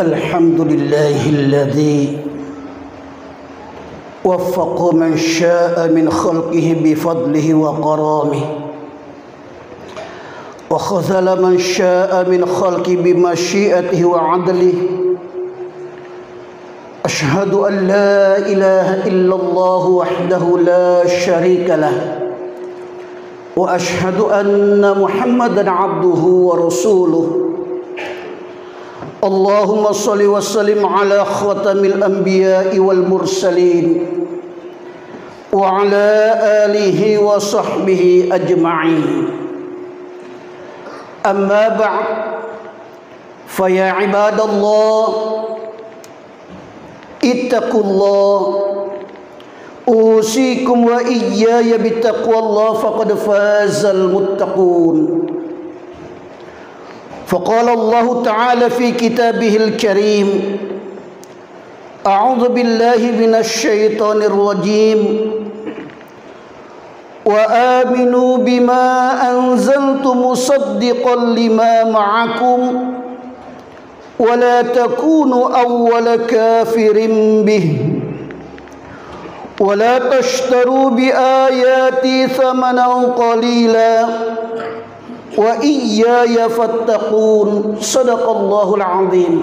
الحمد لله الذي وفق من شاء من خلقه بفضله وكرمه وخذل من شاء من خلقه بمشيئته وعدله أشهد أن لا إله إلا الله وحده لا شريك له وأشهد أن محمدا عبده ورسوله اللهم صل وسلم على خاتم الأنبياء والمرسلين وعلى آله وصحبه أجمعين أما بعد فيا عباد الله اتقوا الله أوصيكم وإياي بتقوى الله فقد فاز المتقون فقال الله تعالى في كتابه الكريم أعوذ بالله من الشيطان الرجيم وآمنوا بما أنزلت مصدقا لما معكم ولا تكونوا أول كافر به ولا تشتروا بآياتي ثمنا قليلا وإياي فاتقون صدق الله العظيم.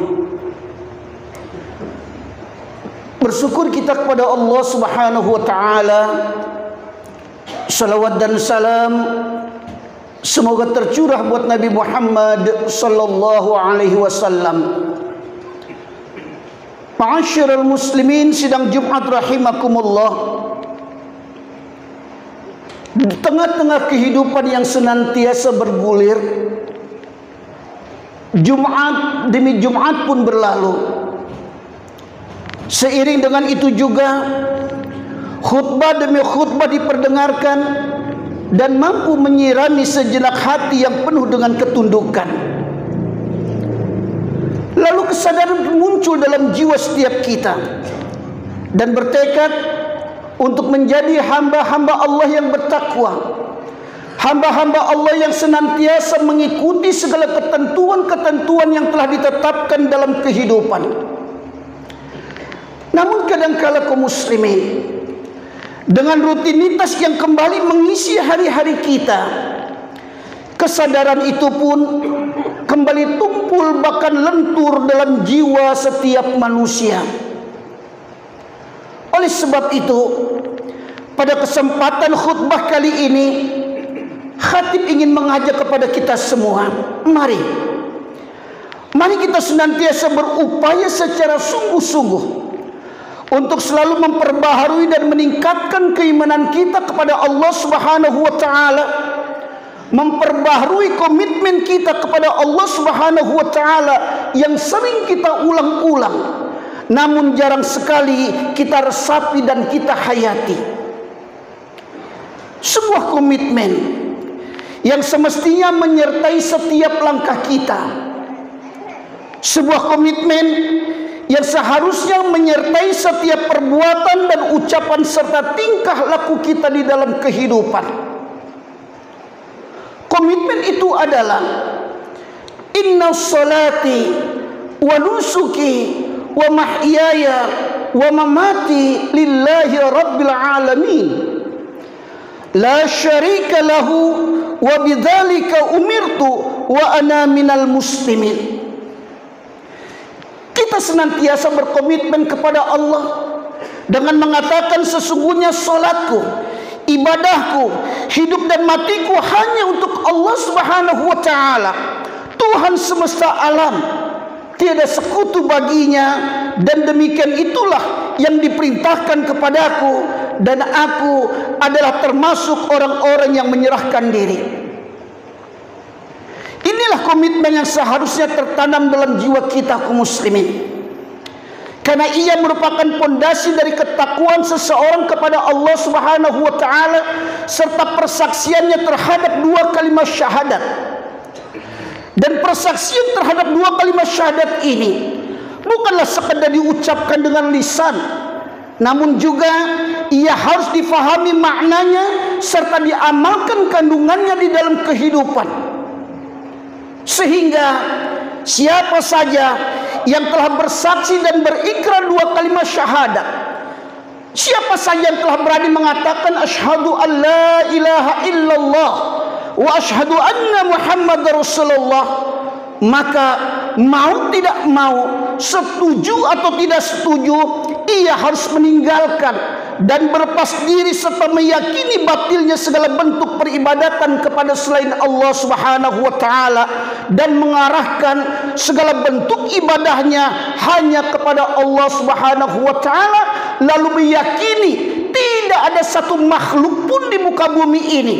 Bersyukur kita kepada Allah Subhanahu wa taala. Salawat dan salam semoga tercurah buat Nabi Muhammad sallallahu alaihi wasallam. Ma'asyiral muslimin, sidang Jumat rahimakumullah. Di tengah-tengah kehidupan yang senantiasa bergulir, Jumat demi Jumat pun berlalu. Seiring dengan itu juga khutbah demi khutbah diperdengarkan dan mampu menyirami sejenak hati yang penuh dengan ketundukan. Lalu kesadaran muncul dalam jiwa setiap kita dan bertekad untuk menjadi hamba-hamba Allah yang bertakwa, hamba-hamba Allah yang senantiasa mengikuti segala ketentuan-ketentuan yang telah ditetapkan dalam kehidupan. Namun kadangkala kaum muslimin dengan rutinitas yang kembali mengisi hari-hari kita, kesadaran itu pun kembali tumpul bahkan lentur dalam jiwa setiap manusia. Oleh sebab itu, pada kesempatan khutbah kali ini, khatib ingin mengajak kepada kita semua, mari kita senantiasa berupaya secara sungguh-sungguh untuk selalu memperbaharui dan meningkatkan keimanan kita kepada Allah Subhanahu wa taala, memperbaharui komitmen kita kepada Allah Subhanahu wa taala yang sering kita ulang-ulang namun jarang sekali kita resapi dan kita hayati. Sebuah komitmen yang semestinya menyertai setiap langkah kita, sebuah komitmen yang seharusnya menyertai setiap perbuatan dan ucapan serta tingkah laku kita di dalam kehidupan. Komitmen itu adalah inna salati wa nusuki wa mahyaya wa mamati lillahi rabbil alamin la syarika lahu wa bidzalika umirtu wa ana minal muslimin. Kita senantiasa berkomitmen kepada Allah dengan mengatakan sesungguhnya salatku, ibadahku, hidup dan matiku hanya untuk Allah Subhanahu wa taala, Tuhan semesta alam. Tiada sekutu baginya, dan demikian itulah yang diperintahkan kepadaku, dan aku adalah termasuk orang-orang yang menyerahkan diri. Inilah komitmen yang seharusnya tertanam dalam jiwa kita kaum muslimin, karena ia merupakan pondasi dari ketakwaan seseorang kepada Allah Subhanahu wa taala serta persaksiannya terhadap dua kalimat syahadat. Dan persaksian terhadap dua kalimat syahadat ini bukanlah sekadar diucapkan dengan lisan, namun juga ia harus difahami maknanya serta diamalkan kandungannya di dalam kehidupan. Sehingga siapa saja yang telah bersaksi dan berikrar 2 kalimat syahadat. Siapa saja yang telah berani mengatakan asyhadu an la ilaha illallah wa asyhadu anna Muhammadar Rasulullah, maka mau tidak mau, setuju atau tidak setuju, ia harus meninggalkan dan berlepas diri serta meyakini batilnya segala bentuk peribadatan kepada selain Allah Subhanahu wa taala dan mengarahkan segala bentuk ibadahnya hanya kepada Allah Subhanahu wa taala, lalu meyakini tidak ada satu makhluk pun di muka bumi ini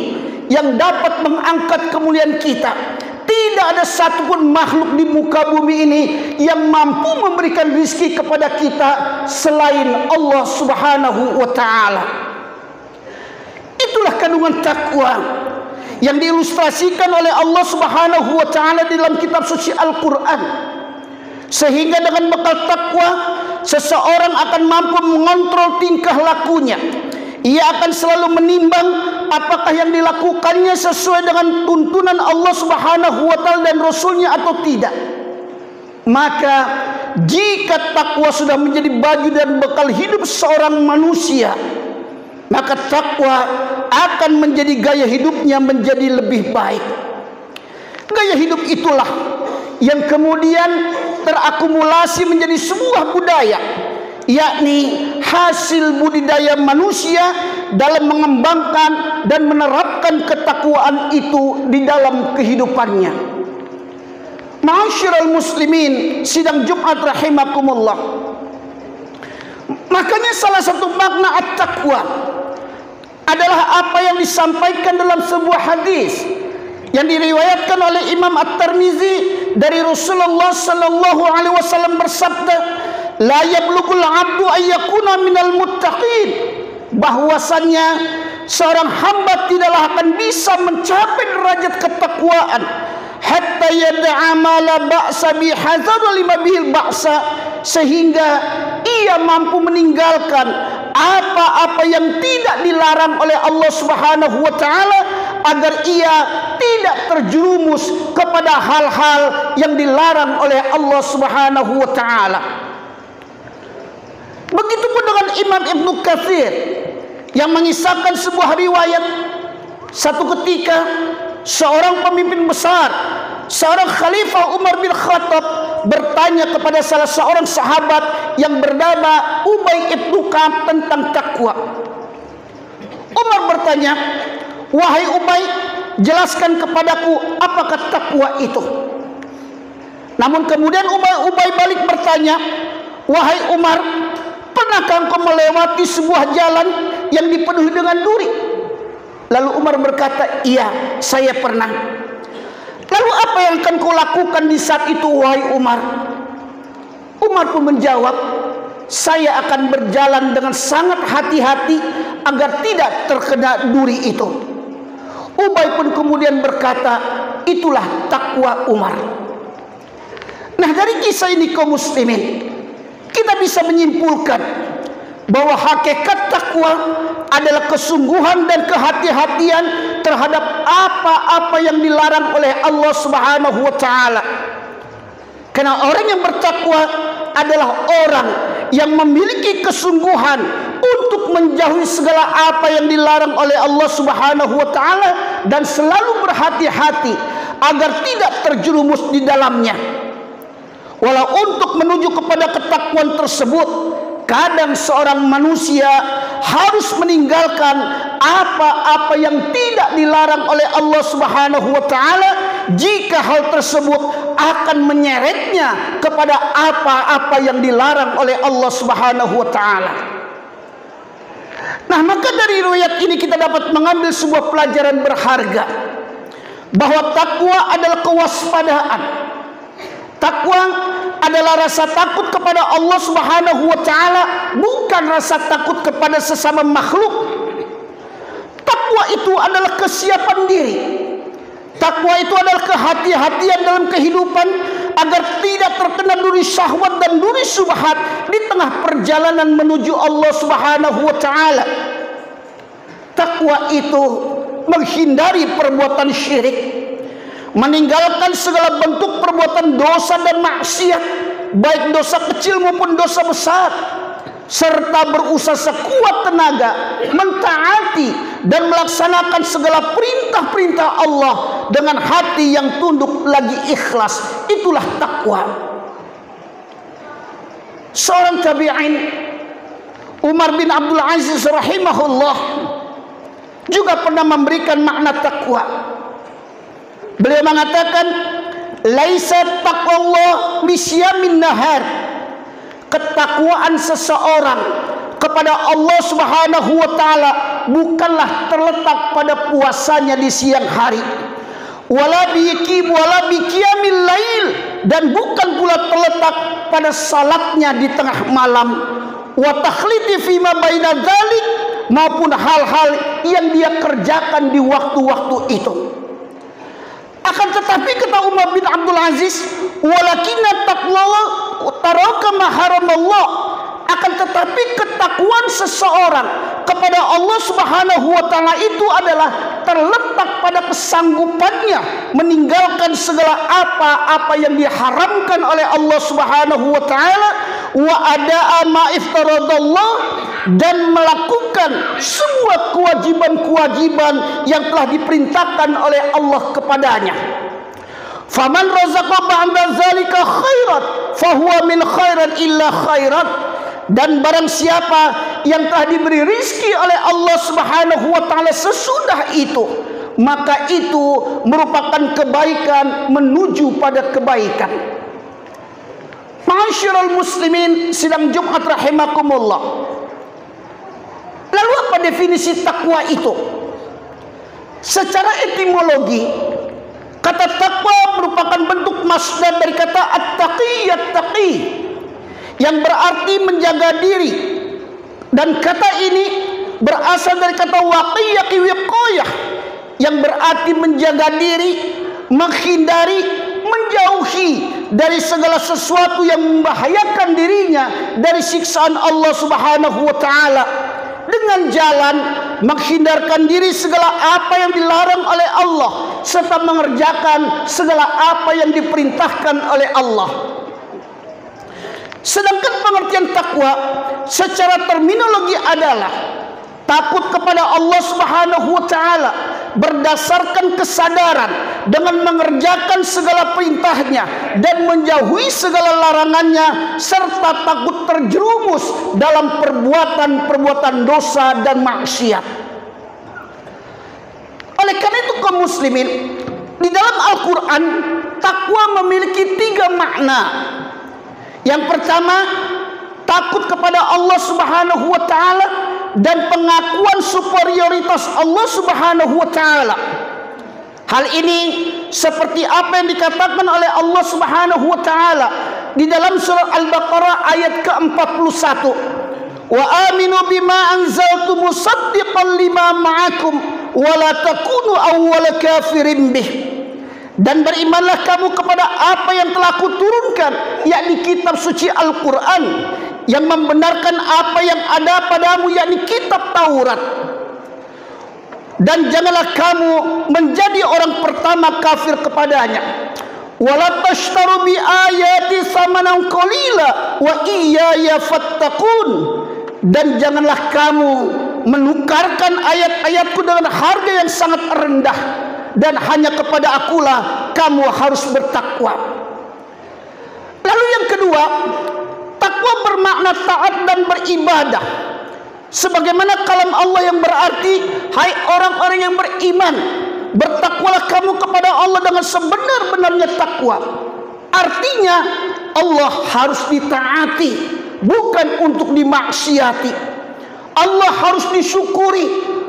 yang dapat mengangkat kemuliaan kita. Tidak ada satupun makhluk di muka bumi ini yang mampu memberikan rizki kepada kita selain Allah Subhanahu wa ta'ala. Itulah kandungan takwa yang diilustrasikan oleh Allah Subhanahu wa ta'ala dalam kitab suci Al-Quran. Sehingga dengan bekal takwa, seseorang akan mampu mengontrol tingkah lakunya. Ia akan selalu menimbang apakah yang dilakukannya sesuai dengan tuntunan Allah Subhanahu wa taala dan Rasulnya atau tidak. Maka jika takwa sudah menjadi baju dan bekal hidup seorang manusia, maka takwa akan menjadi gaya hidupnya menjadi lebih baik. Gaya hidup itulah yang kemudian terakumulasi menjadi sebuah budaya, yakni hasil budidaya manusia dalam mengembangkan dan menerapkan ketakwaan itu di dalam kehidupannya. Ma'asyiral muslimin, sidang Jumat rahimakumullah. Makanya salah satu makna at-taqwa adalah apa yang disampaikan dalam sebuah hadis yang diriwayatkan oleh Imam At-Tirmizi dari Rasulullah sallallahu alaihi wasallam bersabda, la yablughul 'abdu ayyakuna minal muttaqin, bahwasannya seorang hamba tidaklah akan bisa mencapai derajat ketakwaan hatta yad'a ma la ba'sa bi hazar lima bihil ba'sa, sehingga ia mampu meninggalkan apa-apa yang tidak dilarang oleh Allah Subhanahu wa taala agar ia tidak terjerumus kepada hal-hal yang dilarang oleh Allah Subhanahu wa taala. Begitupun dengan Imam Ibnu Katsir yang mengisahkan sebuah riwayat, satu ketika seorang pemimpin besar, seorang khalifah Umar bin Khattab bertanya kepada salah seorang sahabat yang bernama Ubay ibnu Ka'ab tentang takwa. Umar bertanya, wahai Ubay, jelaskan kepadaku apakah takwa itu. Namun kemudian Ubay balik bertanya, wahai Umar, pernahkah engkau melewati sebuah jalan yang dipenuhi dengan duri? Lalu Umar berkata, iya, saya pernah. Lalu apa yang akan kau lakukan di saat itu, wahai Umar? Umar pun menjawab, saya akan berjalan dengan sangat hati-hati agar tidak terkena duri itu. Ubay pun kemudian berkata, itulah takwa Umar. Nah, dari kisah ini kaum muslimin, kita bisa menyimpulkan bahwa hakikat takwa adalah kesungguhan dan kehati-hatian terhadap apa-apa yang dilarang oleh Allah Subhanahu wa taala. Karena orang yang bertakwa adalah orang yang memiliki kesungguhan untuk menjauhi segala apa yang dilarang oleh Allah Subhanahu wa taala dan selalu berhati-hati agar tidak terjerumus di dalamnya. Walau untuk menuju kepada ketakwaan tersebut, kadang seorang manusia harus meninggalkan apa-apa yang tidak dilarang oleh Allah Subhanahu wa taala jika hal tersebut akan menyeretnya kepada apa-apa yang dilarang oleh Allah Subhanahu wa taala. Nah, maka dari riwayat ini kita dapat mengambil sebuah pelajaran berharga bahwa takwa adalah kewaspadaan. Takwa adalah rasa takut kepada Allah Subhanahu wa taala, bukan rasa takut kepada sesama makhluk. Takwa itu adalah kesiapan diri. Takwa itu adalah kehati-hatian dalam kehidupan agar tidak terkena duri syahwat dan duri syubhat di tengah perjalanan menuju Allah Subhanahu wa taala. Takwa itu menghindari perbuatan syirik, meninggalkan segala bentuk perbuatan dosa dan maksiat, baik dosa kecil maupun dosa besar, serta berusaha sekuat tenaga mentaati dan melaksanakan segala perintah-perintah Allah dengan hati yang tunduk lagi ikhlas. Itulah takwa. Seorang tabi'in, Umar bin Abdul Aziz rahimahullah, juga pernah memberikan makna takwa. Beliau mengatakan, laisa taqwallah bisyamin nahar. Ketakwaan seseorang kepada Allah Subhanahu wa taala bukanlah terletak pada puasanya di siang hari, wala biqiyamil lail, dan bukan pula terletak pada salatnya di tengah malam, wa takhliti fima baina dzalik, maupun hal-hal yang dia kerjakan di waktu-waktu itu. Akan tetapi kata Umar bin Abdul Aziz, walakinna taqwallah taraka ma haramallah. Akan tetapi ketakwaan seseorang kepada Allah Subhanahu wa taala itu adalah terletak pada kesanggupannya meninggalkan segala apa-apa yang diharamkan oleh Allah Subhanahu wa taala, wa ada'a ma iftaradallah, dan melakukan semua kewajiban-kewajiban yang telah diperintahkan oleh Allah kepadanya. Faman razaqa ba'da zalika khairan fahuwa min khairan illa khairat. Dan barang siapa yang telah diberi rizki oleh Allah Subhanahu wa taala sesudah itu, maka itu merupakan kebaikan menuju pada kebaikan. Ma'asyiral muslimin sidang Jumat rahimakumullah. Lalu apa definisi takwa itu? Secara etimologi, kata takwa merupakan bentuk masdar dari kata at-taqi, at-taqi, yang berarti menjaga diri. Dan kata ini berasal dari kata waqiyaki wiqayah, yang berarti menjaga diri, menghindari, menjauhi dari segala sesuatu yang membahayakan dirinya dari siksaan Allah Subhanahu wa taala, dengan jalan menghindarkan diri segala apa yang dilarang oleh Allah, serta mengerjakan segala apa yang diperintahkan oleh Allah. Sedangkan pengertian takwa secara terminologi adalah takut kepada Allah Subhanahu wa taala berdasarkan kesadaran dengan mengerjakan segala perintahnya dan menjauhi segala larangannya, serta takut terjerumus dalam perbuatan-perbuatan dosa dan maksiat. Oleh karena itu kaum muslimin, di dalam Al-Quran takwa memiliki 3 makna. Yang pertama, takut kepada Allah Subhanahu wa taala dan pengakuan superioritas Allah Subhanahu wa taala. Hal ini seperti apa yang dikatakan oleh Allah Subhanahu wa taala di dalam surah Al-Baqarah ayat ke-41. Wa aminu bima anzaltu musaddiqan lima ma'akum wa la takunu awwala kafirin bih. Dan berimanlah kamu kepada apa yang telah kuturunkan, yakni kitab suci Al-Quran, yang membenarkan apa yang ada padamu, yakni kitab Taurat. Dan janganlah kamu menjadi orang pertama kafir kepadanya. Wala tashtaru bi ayati samanan qalila wa iyaya fattaqun. Dan janganlah kamu menukarkan ayat-ayatku dengan harga yang sangat rendah, dan hanya kepada akulah kamu harus bertakwa. Lalu yang kedua, takwa bermakna taat dan beribadah. Sebagaimana kalam Allah yang berarti, hai orang-orang yang beriman, bertakwalah kamu kepada Allah dengan sebenar-benarnya takwa. Artinya Allah harus ditaati, bukan untuk dimaksiati. Allah harus disyukuri,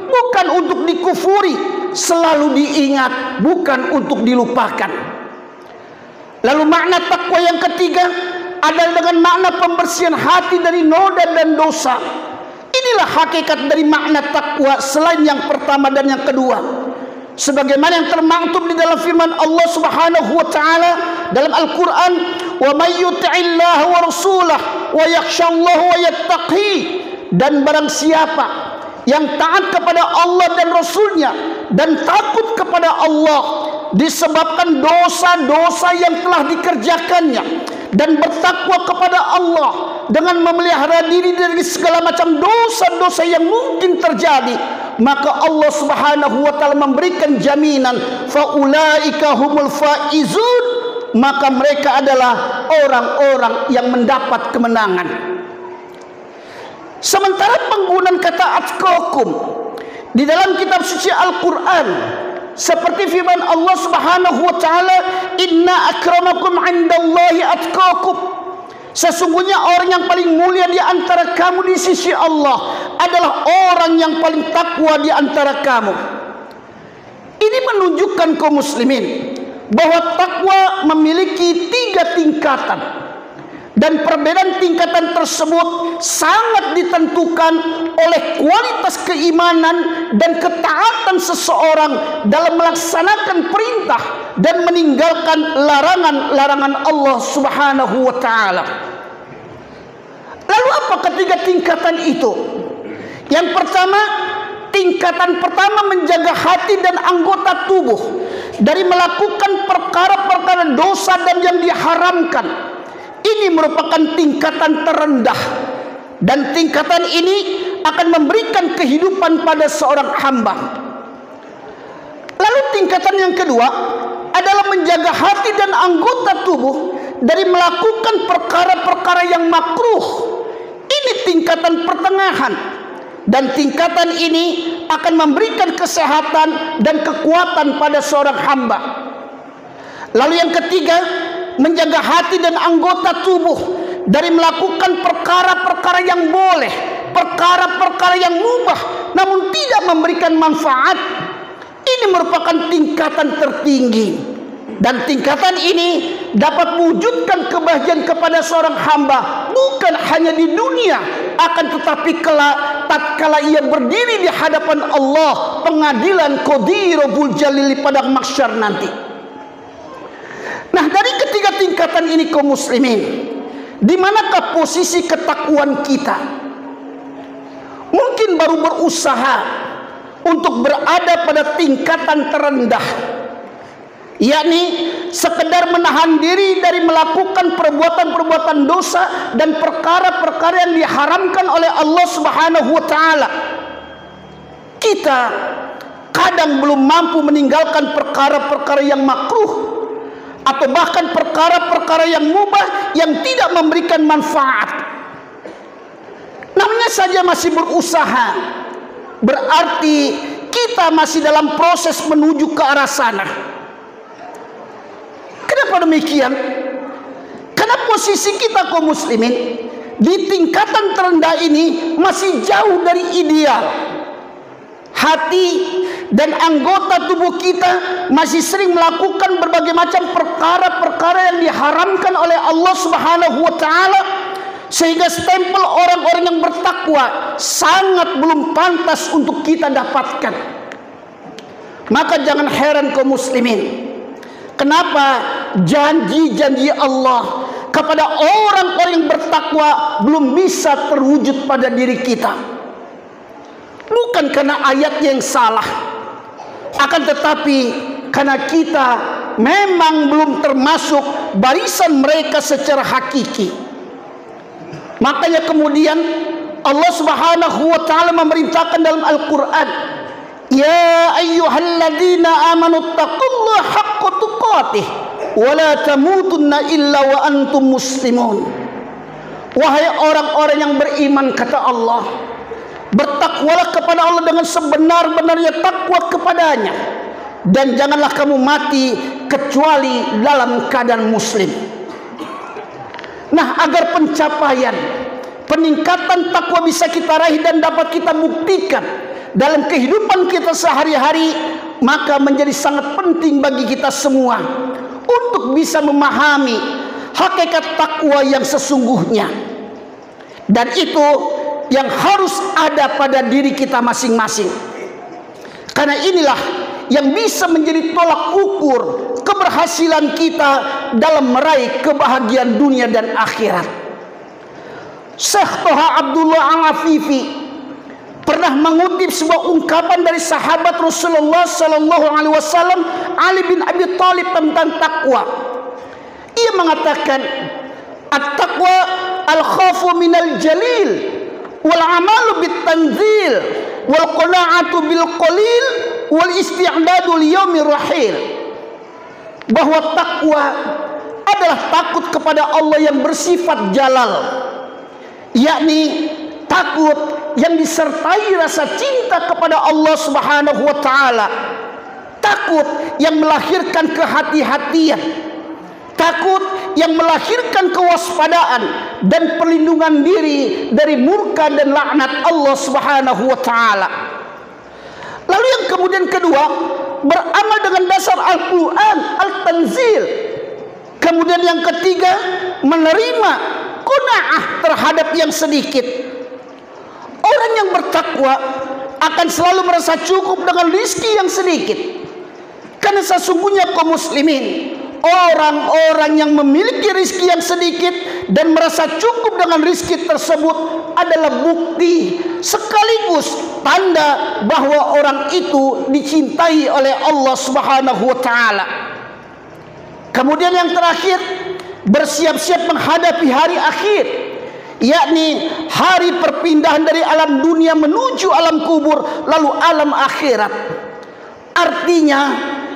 bukan untuk dikufuri. Selalu diingat, bukan untuk dilupakan. Lalu makna takwa yang ketiga adalah dengan makna pembersihan hati dari noda dan dosa. Inilah hakikat dari makna takwa selain yang pertama dan yang kedua. Sebagaimana yang termaktub di dalam firman Allah Subhanahu wa taala dalam Al-Qur'an, "Wa may yuti'illaha wa rasulahu wa yakhshallaha wa yattaqi." Dan barang siapa yang taat kepada Allah dan Rasulnya dan takut kepada Allah disebabkan dosa-dosa yang telah dikerjakannya, dan bertakwa kepada Allah dengan memelihara diri dari segala macam dosa-dosa yang mungkin terjadi, maka Allah Subhanahu wa taala memberikan jaminan faulaika humul faizun, maka mereka adalah orang-orang yang mendapat kemenangan. Sementara penggunaan kata atqakum di dalam kitab suci Al-Quran, seperti firman Allah Subhanahu wa taala, inna akramakum 'indallahi atqakum, sesungguhnya orang yang paling mulia di antara kamu di sisi Allah adalah orang yang paling takwa di antara kamu. Ini menunjukkan kaum muslimin bahwa takwa memiliki 3 tingkatan, dan perbedaan tingkatan tersebut sangat ditentukan oleh kualitas keimanan dan ketaatan seseorang dalam melaksanakan perintah dan meninggalkan larangan-larangan Allah Subhanahu wa taala. Lalu apa ketiga tingkatan itu? Yang pertama, tingkatan pertama menjaga hati dan anggota tubuh dari melakukan perkara-perkara dosa dan yang diharamkan. Ini merupakan tingkatan terendah, dan tingkatan ini akan memberikan kehidupan pada seorang hamba. Lalu tingkatan yang kedua adalah menjaga hati dan anggota tubuh dari melakukan perkara-perkara yang makruh. Ini tingkatan pertengahan, dan tingkatan ini akan memberikan kesehatan dan kekuatan pada seorang hamba. Lalu yang ketiga, menjaga hati dan anggota tubuh dari melakukan perkara-perkara yang boleh, perkara-perkara yang mubah namun tidak memberikan manfaat. Ini merupakan tingkatan tertinggi, dan tingkatan ini dapat mewujudkan kebahagiaan kepada seorang hamba bukan hanya di dunia, akan tetapi kelak tatkala ia berdiri di hadapan Allah, pengadilan Qadirul Jalil pada mahsyar nanti. Nah, dari ketiga tingkatan ini kaum muslimin, di manakah posisi ketakwaan kita? Mungkin baru berusaha untuk berada pada tingkatan terendah, yakni sekedar menahan diri dari melakukan perbuatan-perbuatan dosa dan perkara-perkara yang diharamkan oleh Allah Subhanahu wa taala. Kita kadang belum mampu meninggalkan perkara-perkara yang makruh, atau bahkan perkara-perkara yang mubah yang tidak memberikan manfaat. Namanya saja masih berusaha, berarti kita masih dalam proses menuju ke arah sana. Kenapa demikian? Karena posisi kita kaum muslimin di tingkatan terendah ini masih jauh dari ideal. Hati dan anggota tubuh kita masih sering melakukan berbagai macam perkara-perkara yang diharamkan oleh Allah Subhanahu wa taala, sehingga stempel orang-orang yang bertakwa sangat belum pantas untuk kita dapatkan. Maka jangan heran kaum muslimin, kenapa janji-janji Allah kepada orang-orang yang bertakwa belum bisa terwujud pada diri kita. Bukan karena ayatnya yang salah, akan tetapi karena kita memang belum termasuk barisan mereka secara hakiki. Makanya kemudian Allah Subhanahu wa taala memerintahkan dalam Al-Qur'an, ya ayyuhalladzina amanu taqullaha haqqa tuqatih wa la tamutunna illa wa antum muslimun. Wahai orang-orang yang beriman, kata Allah, bertakwalah kepada Allah dengan sebenar-benarnya takwa kepadanya, dan janganlah kamu mati kecuali dalam keadaan muslim. Nah, agar pencapaian peningkatan takwa bisa kita raih dan dapat kita buktikan dalam kehidupan kita sehari-hari, maka menjadi sangat penting bagi kita semua untuk bisa memahami hakikat takwa yang sesungguhnya, dan itu yang harus ada pada diri kita masing-masing. Karena inilah yang bisa menjadi tolak ukur keberhasilan kita dalam meraih kebahagiaan dunia dan akhirat. Syekh Thaha Abdullah Al-Afifi pernah mengutip sebuah ungkapan dari sahabat Rasulullah sallallahu alaihi wasallam, Ali bin Abi Thalib, tentang takwa. Ia mengatakan, At-taqwa al-khafu minal jalil wal amalu bit tanzil wal qana'atu bil qalil wal isti'dadu li yaumir rahil. Bahwa takwa adalah takut kepada Allah yang bersifat jalal, yakni takut yang disertai rasa cinta kepada Allah Subhanahu wa taala. Takut yang melahirkan kehati-hatian, takut yang melahirkan kewaspadaan dan perlindungan diri dari murka dan laknat Allah Subhanahu wa taala. Lalu yang kemudian kedua, beramal dengan dasar Al-Quran, Al-Tanzil. Kemudian yang ketiga, menerima qanaah terhadap yang sedikit. Orang yang bertakwa akan selalu merasa cukup dengan rizki yang sedikit. Karena sesungguhnya kaum muslimin, orang-orang yang memiliki rizki yang sedikit dan merasa cukup dengan rizki tersebut adalah bukti sekaligus tanda bahwa orang itu dicintai oleh Allah Subhanahu wa taala. Kemudian yang terakhir, bersiap-siap menghadapi hari akhir, yakni hari perpindahan dari alam dunia menuju alam kubur lalu alam akhirat. Artinya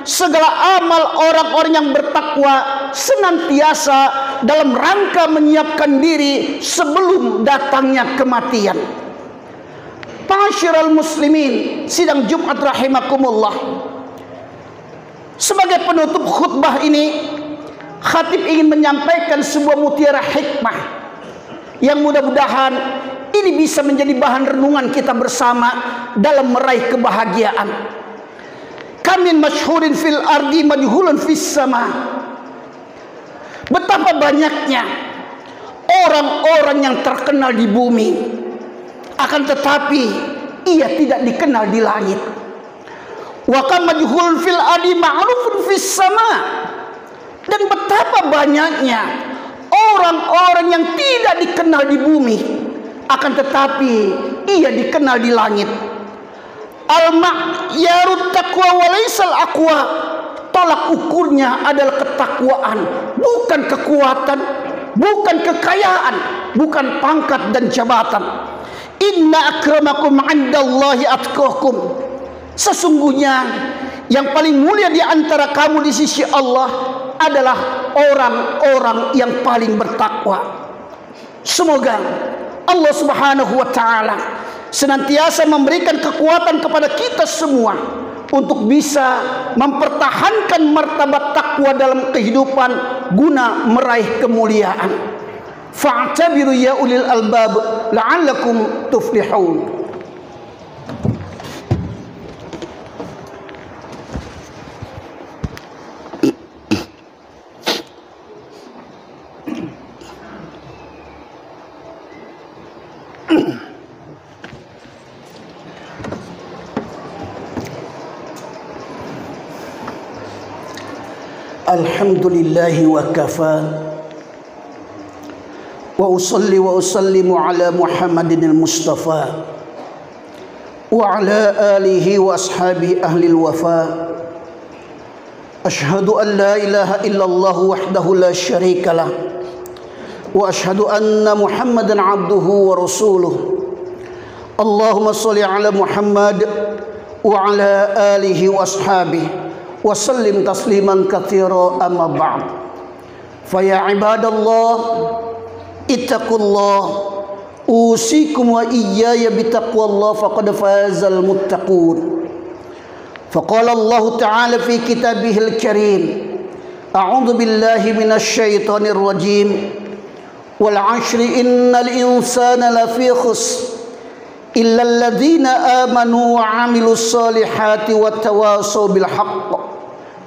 segala amal orang-orang yang bertakwa senantiasa dalam rangka menyiapkan diri sebelum datangnya kematian. Ma'asyiral muslimin, sidang Jumat rahimakumullah. Sebagai penutup khutbah ini, khatib ingin menyampaikan sebuah mutiara hikmah yang mudah-mudahan ini bisa menjadi bahan renungan kita bersama dalam meraih kebahagiaan. Kamin masyhurin fil ardi majhulun fis sama. Betapa banyaknya orang-orang yang terkenal di bumi, akan tetapi ia tidak dikenal di langit. Wa kam majhulun fil ardi ma'rufun fis sama. Dan betapa banyaknya orang-orang yang tidak dikenal di bumi, akan tetapi ia dikenal di langit. Al-ma'yarut taqwa walaisal aqwa. Tolak ukurnya adalah ketakwaan, bukan kekuatan, bukan kekayaan, bukan pangkat dan jabatan. Inna akramakum 'indallahi atqakum. Sesungguhnya yang paling mulia di antara kamu di sisi Allah adalah orang-orang yang paling bertakwa. Semoga Allah Subhanahu wa taala senantiasa memberikan kekuatan kepada kita semua untuk bisa mempertahankan martabat takwa dalam kehidupan guna meraih kemuliaan. Fa'tabiru ya ulil albab la'allakum tuflihun. Alhamdulillahi wa kafa wa usalli wa usallimu ala Muhammadin al-Mustafa wa ala alihi wa ashabi ahli al-wafa. Ashhadu an la ilaha illallah wahdahu la syarika lah wa ashhadu anna Muhammadan abduhu wa rasuluh. Allahumma salli ala Muhammad wa ala alihi wa ashabihi wa sallim tasliman katsira, amma ba'd. Fa ya ibadallah ittaqullah usikum wa iyaya bitaqwallah faqad fazal muttaqun. Faqala Allah ta'ala fi kitabihil karim, a'udzu billahi minasy syaithanir rajim, wal 'ashri innal insana lafi khusr illa alladhina amanu wa 'amilus solihati wa tawasaw bil haqq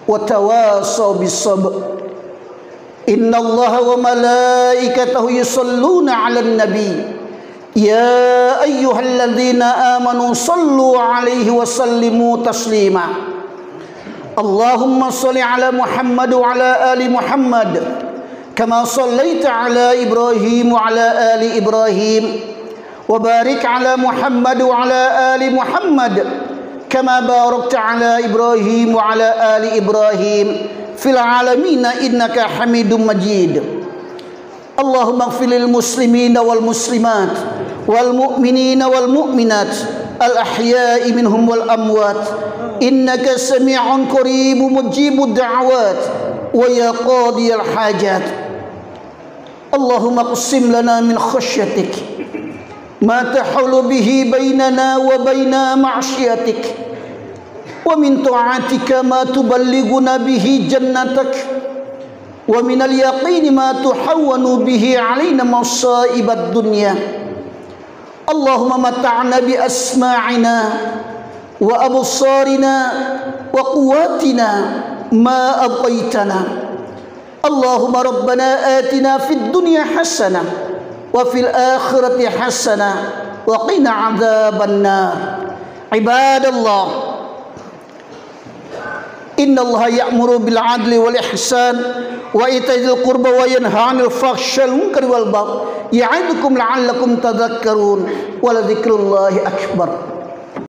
wa tawasaw bis sabr. Innallaha wa malaikatahu yusalluna 'alan nabi ya ayyuhalladzina amanu sallu 'alaihi wa sallimu taslima. Allahumma shalli 'ala Muhammad wa 'ala ali Muhammad kama shallaita 'ala Ibrahim wa 'ala ali Ibrahim wa barik 'ala Muhammad wa 'ala ali Muhammad kama barakta 'ala Ibrahim wa 'ala ali Ibrahim fil 'alamin innaka Hamidum Majid. Allahumma ighfir lil muslimina wal muslimat wal mu'minina wal mu'minat al ahya'i minhum wal amwat innaka sami'un qaribun mujibud da'awat wa ya qadiyal hajat. Allahumma qsim lana min khasyatik ma tahulu bihi bainana wa baina ma'syiatik wa min ta'atika ma tuballighuna bihi jannatak wa minal yaqini ma tuhawwanu bihi alaina masa'ibad dunya. Allahumma mata'na bi asma'ina wa absarina wa quwwatina ma abqaitana. Allahumma rabbana atina fid dunya hasanah wa fil akhirati hasanah wa qina adzabannar. Ibadallah, innallaha ya'muru bil 'adli wal ihsan wa ita'il qurba wa yanha 'anil fahsya'i wal munkari wal baghi ya'idukum la'allakum tadhakkarun wa la dzikrullahi akbar.